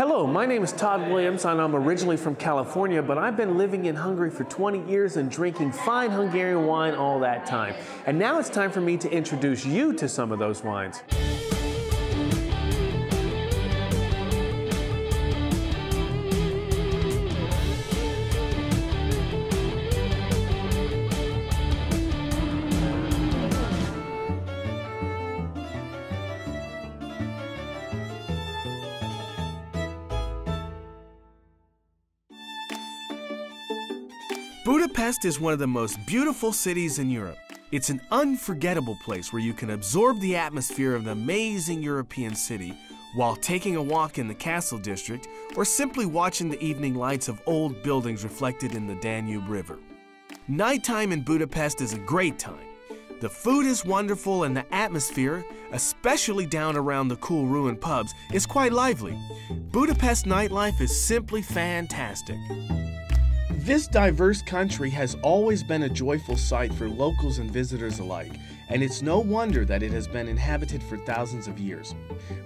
Hello, my name is Todd Willams and I'm originally from California, but I've been living in Hungary for 20 years and drinking fine Hungarian wine all that time. And now it's time for me to introduce you to some of those wines. Budapest is one of the most beautiful cities in Europe. It's an unforgettable place where you can absorb the atmosphere of the amazing European city while taking a walk in the castle district or simply watching the evening lights of old buildings reflected in the Danube River. Nighttime in Budapest is a great time. The food is wonderful and the atmosphere, especially down around the cool ruined pubs, is quite lively. Budapest nightlife is simply fantastic. This diverse country has always been a joyful sight for locals and visitors alike, and it's no wonder that it has been inhabited for thousands of years.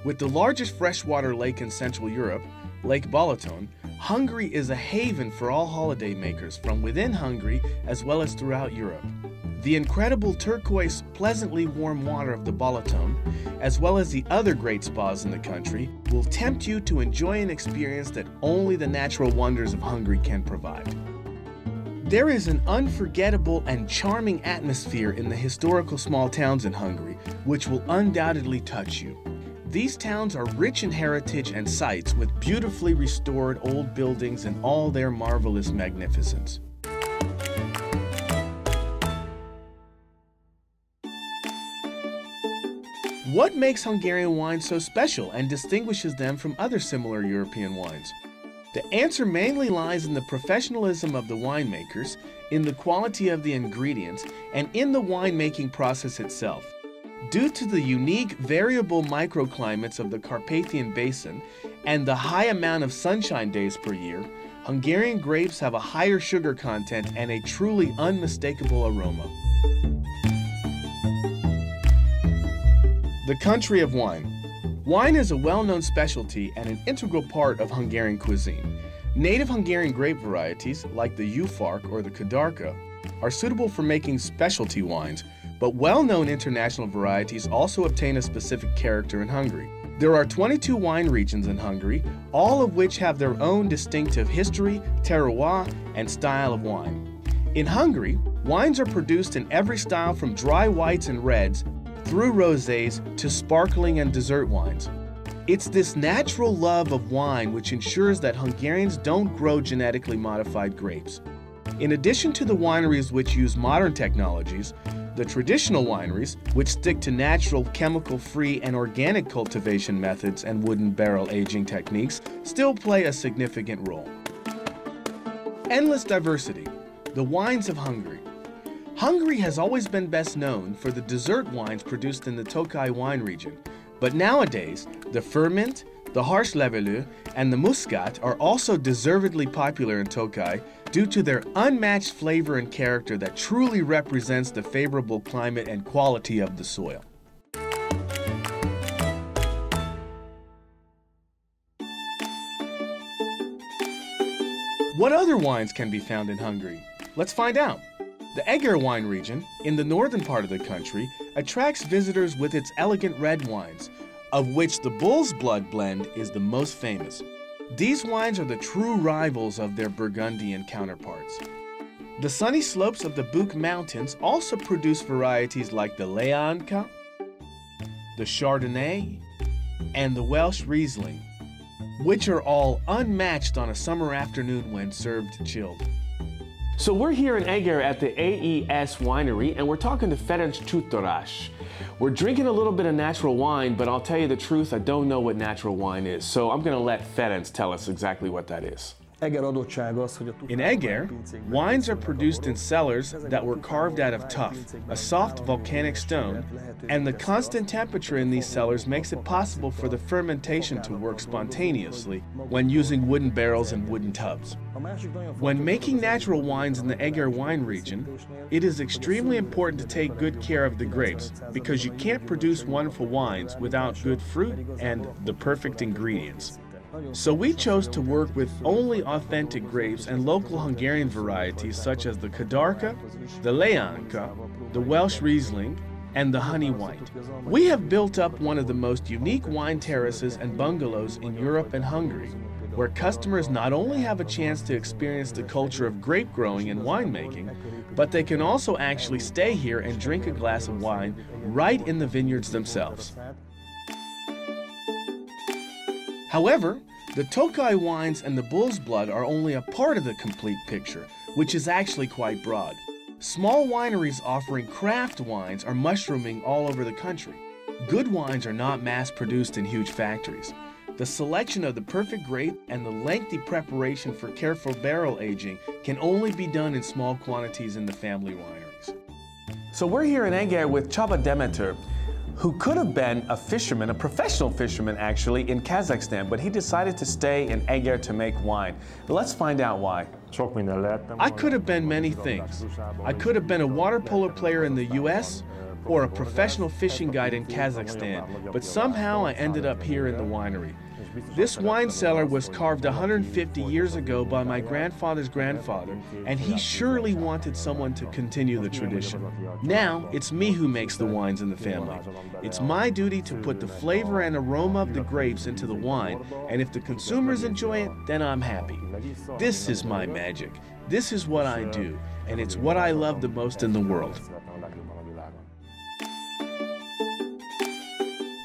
With the largest freshwater lake in Central Europe, Lake Balaton, Hungary is a haven for all holidaymakers from within Hungary as well as throughout Europe. The incredible turquoise, pleasantly warm water of the Balaton, as well as the other great spas in the country, will tempt you to enjoy an experience that only the natural wonders of Hungary can provide. There is an unforgettable and charming atmosphere in the historical small towns in Hungary, which will undoubtedly touch you. These towns are rich in heritage and sites with beautifully restored old buildings in all their marvelous magnificence. What makes Hungarian wines so special and distinguishes them from other similar European wines? The answer mainly lies in the professionalism of the winemakers, in the quality of the ingredients, and in the winemaking process itself. Due to the unique, variable microclimates of the Carpathian Basin and the high amount of sunshine days per year, Hungarian grapes have a higher sugar content and a truly unmistakable aroma. The country of wine. Wine is a well-known specialty and an integral part of Hungarian cuisine. Native Hungarian grape varieties, like the Ufark or the Kadarka, are suitable for making specialty wines, but well-known international varieties also obtain a specific character in Hungary. There are 22 wine regions in Hungary, all of which have their own distinctive history, terroir, and style of wine. In Hungary, wines are produced in every style from dry whites and reds through rosés to sparkling and dessert wines. It's this natural love of wine which ensures that Hungarians don't grow genetically modified grapes. In addition to the wineries which use modern technologies, the traditional wineries, which stick to natural, chemical-free, and organic cultivation methods and wooden barrel aging techniques, still play a significant role. Endless diversity. The wines of Hungary. Hungary has always been best known for the dessert wines produced in the Tokai wine region, but nowadays, the Ferment, the Harshlevelű, and the Muscat are also deservedly popular in Tokai due to their unmatched flavor and character that truly represents the favorable climate and quality of the soil. What other wines can be found in Hungary? Let's find out. The Eger wine region, in the northern part of the country, attracts visitors with its elegant red wines, of which the Bull's Blood blend is the most famous. These wines are the true rivals of their Burgundian counterparts. The sunny slopes of the Buk Mountains also produce varieties like the Leánka, the Chardonnay, and the Welsh Riesling, which are all unmatched on a summer afternoon when served chilled. So we're here in Eger at the AES winery and we're talking to Ferenc Csutoras. We're drinking a little bit of natural wine, but I'll tell you the truth, I don't know what natural wine is. So I'm gonna let Ferenc tell us exactly what that is. In Eger, wines are produced in cellars that were carved out of tuff, a soft volcanic stone, and the constant temperature in these cellars makes it possible for the fermentation to work spontaneously when using wooden barrels and wooden tubs. When making natural wines in the Eger wine region, it is extremely important to take good care of the grapes because you can't produce wonderful wines without good fruit and the perfect ingredients. So we chose to work with only authentic grapes and local Hungarian varieties such as the Kadarka, the Leánka, the Welsh Riesling, and the Honey White. We have built up one of the most unique wine terraces and bungalows in Europe and Hungary, where customers not only have a chance to experience the culture of grape growing and winemaking, but they can also actually stay here and drink a glass of wine right in the vineyards themselves. However, the Tokai wines and the Bull's Blood are only a part of the complete picture, which is actually quite broad. Small wineries offering craft wines are mushrooming all over the country. Good wines are not mass-produced in huge factories. The selection of the perfect grape and the lengthy preparation for careful barrel aging can only be done in small quantities in the family wineries. So we're here in Eger with Csaba Demeter, who could have been a fisherman, a professional fisherman actually, in Kazakhstan, but he decided to stay in Eger to make wine. Let's find out why. I could have been many things. I could have been a water polo player in the US or a professional fishing guide in Kazakhstan, but somehow I ended up here in the winery. This wine cellar was carved 150 years ago by my grandfather's grandfather, and he surely wanted someone to continue the tradition. Now, it's me who makes the wines in the family. It's my duty to put the flavor and aroma of the grapes into the wine, and if the consumers enjoy it, then I'm happy. This is my magic. This is what I do, and it's what I love the most in the world.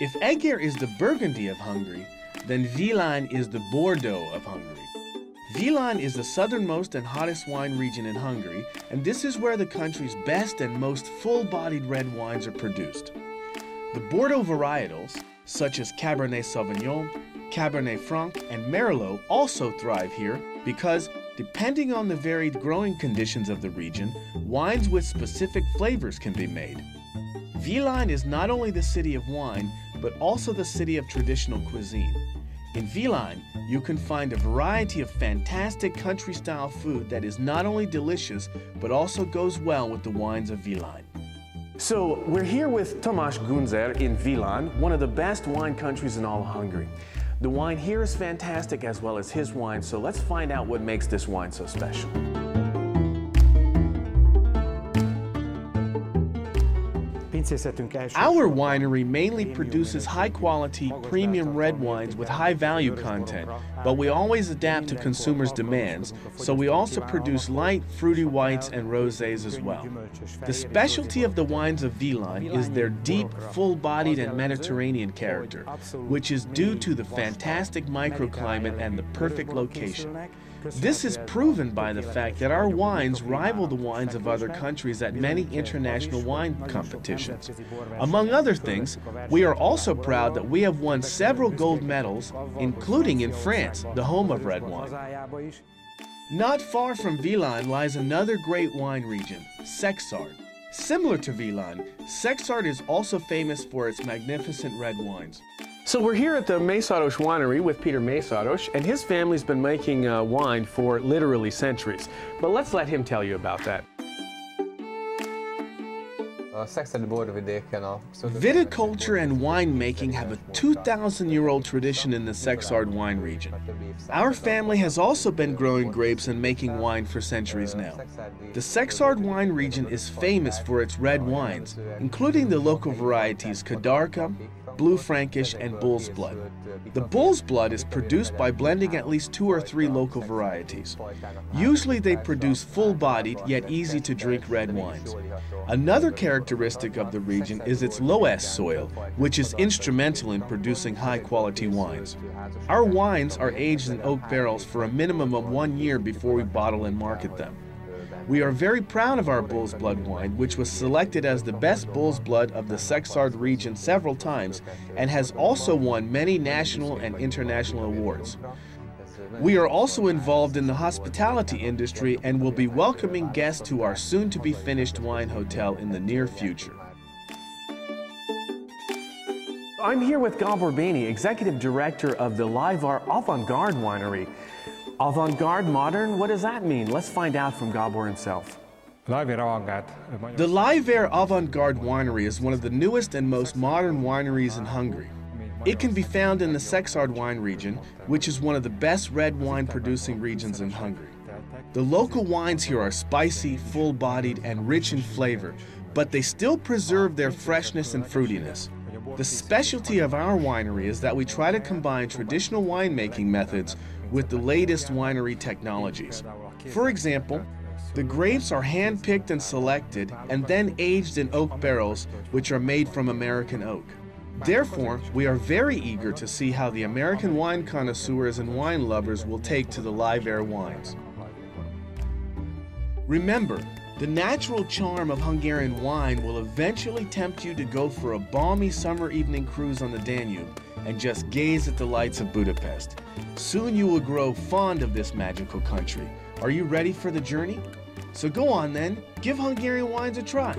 If Eger is the Burgundy of Hungary, then Vilán is the Bordeaux of Hungary. Vilán is the southernmost and hottest wine region in Hungary, and this is where the country's best and most full-bodied red wines are produced. The Bordeaux varietals, such as Cabernet Sauvignon, Cabernet Franc, and Merlot also thrive here because, depending on the varied growing conditions of the region, wines with specific flavors can be made. Vilán is not only the city of wine, but also the city of traditional cuisine. In Vilán, you can find a variety of fantastic country-style food that is not only delicious, but also goes well with the wines of Vilán. So we're here with Tamás Gunzer in Vilán, one of the best wine countries in all of Hungary. The wine here is fantastic as well as his wine, so let's find out what makes this wine so special. Our winery mainly produces high-quality, premium red wines with high-value content, but we always adapt to consumers' demands, so we also produce light, fruity whites and rosés as well. The specialty of the wines of Vilán is their deep, full-bodied and Mediterranean character, which is due to the fantastic microclimate and the perfect location. This is proven by the fact that our wines rival the wines of other countries at many international wine competitions. Among other things, we are also proud that we have won several gold medals, including in France, the home of red wine. Not far from Vilán lies another great wine region, Szekszárd. Similar to Vilán, Szekszárd is also famous for its magnificent red wines. So we're here at the Mészáros Winery with Peter Mészáros, and his family's been making wine for literally centuries. But let's let him tell you about that. Viticulture and winemaking have a 2,000-year-old tradition in the Szekszárd wine region. Our family has also been growing grapes and making wine for centuries now. The Szekszárd wine region is famous for its red wines, including the local varieties Kadarka, Blue Frankish, and Bull's Blood. The Bull's Blood is produced by blending at least 2 or 3 local varieties. Usually they produce full-bodied yet easy-to-drink red wines. Another characteristic of the region is its loess soil, which is instrumental in producing high-quality wines. Our wines are aged in oak barrels for a minimum of 1 year before we bottle and market them. We are very proud of our Bull's Blood wine, which was selected as the best Bull's Blood of the Szekszárd region several times and has also won many national and international awards. We are also involved in the hospitality industry and will be welcoming guests to our soon-to-be finished wine hotel in the near future. I'm here with Gábor Bányi, Executive Director of the Livar Avant-Garde Winery. Avant-garde, modern, what does that mean? Let's find out from Gábor himself. The Livar Avant-Garde Winery is one of the newest and most modern wineries in Hungary. It can be found in the Szekszárd wine region, which is one of the best red wine producing regions in Hungary. The local wines here are spicy, full-bodied, and rich in flavor, but they still preserve their freshness and fruitiness. The specialty of our winery is that we try to combine traditional winemaking methods with the latest winery technologies. For example, the grapes are hand-picked and selected and then aged in oak barrels, which are made from American oak. Therefore, we are very eager to see how the American wine connoisseurs and wine lovers will take to the live air wines. Remember, the natural charm of Hungarian wine will eventually tempt you to go for a balmy summer evening cruise on the Danube and just gaze at the lights of Budapest. Soon you will grow fond of this magical country. Are you ready for the journey? So go on then, give Hungarian wines a try.